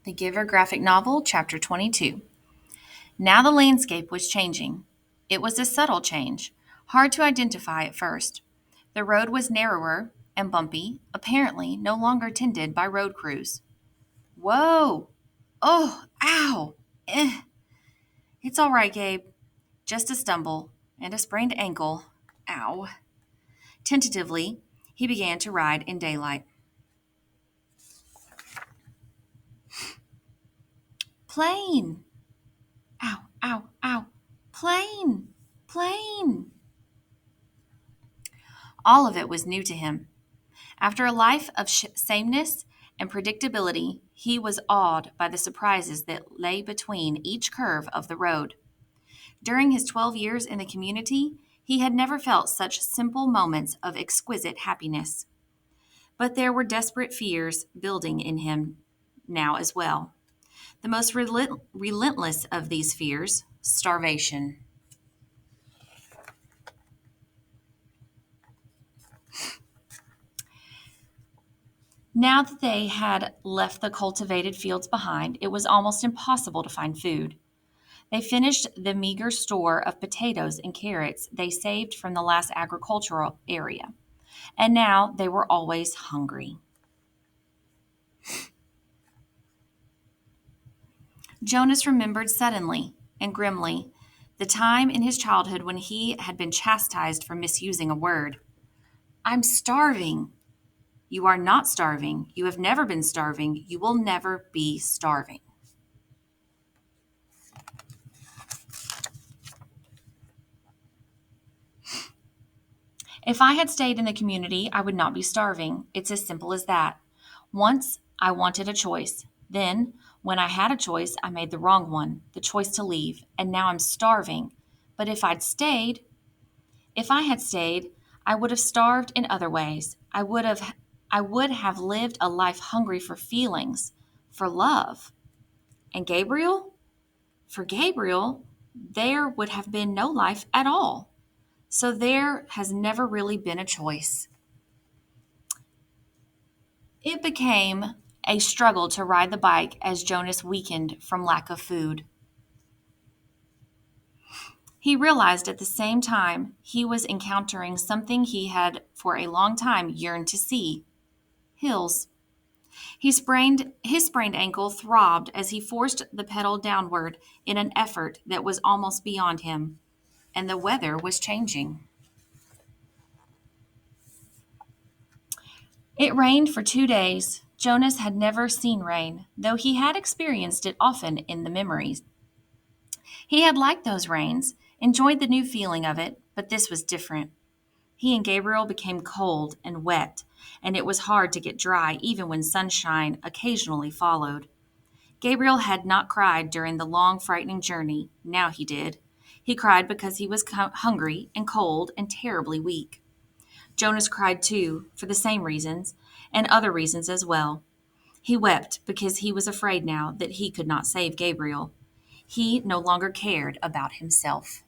The Giver Graphic Novel, Chapter 22. Now the landscape was changing. It was a subtle change, hard to identify at first. The road was narrower and bumpy, apparently no longer tended by road crews. Whoa! Oh, ow! Eh. It's all right, Gabe. Just a stumble and a sprained ankle. Ow. Tentatively, he began to ride in daylight. Plane! Ow, ow, ow! Plane! Plane! All of it was new to him. After a life of sameness and predictability, he was awed by the surprises that lay between each curve of the road. During his 12 years in the community, he had never felt such simple moments of exquisite happiness. But there were desperate fears building in him now as well. The most relentless of these fears, starvation. Now that they had left the cultivated fields behind, it was almost impossible to find food. They finished the meager store of potatoes and carrots they saved from the last agricultural area, and now they were always hungry. Jonas remembered suddenly and grimly the time in his childhood when he had been chastised for misusing a word. I'm starving. You are not starving. You have never been starving. You will never be starving. If I had stayed in the community, I would not be starving. It's as simple as that. Once I wanted a choice. Then, when I had a choice, I made the wrong one, the choice to leave, and now I'm starving. But if I had stayed, I would have starved in other ways. I would have lived a life hungry for feelings, for love. And Gabriel? For Gabriel, there would have been no life at all. So there has never really been a choice. It became a struggle to ride the bike as Jonas weakened from lack of food. He realized at the same time he was encountering something he had for a long time yearned to see: hills. His sprained ankle throbbed as he forced the pedal downward in an effort that was almost beyond him, and the weather was changing. It rained for 2 days. Jonas had never seen rain, though he had experienced it often in the memories. He had liked those rains, enjoyed the new feeling of it, but this was different. He and Gabriel became cold and wet, and it was hard to get dry even when sunshine occasionally followed. Gabriel had not cried during the long, frightening journey. Now he did. He cried because he was hungry and cold and terribly weak. Jonas cried too, for the same reasons, and other reasons as well. He wept because he was afraid now that he could not save Gabriel. He no longer cared about himself.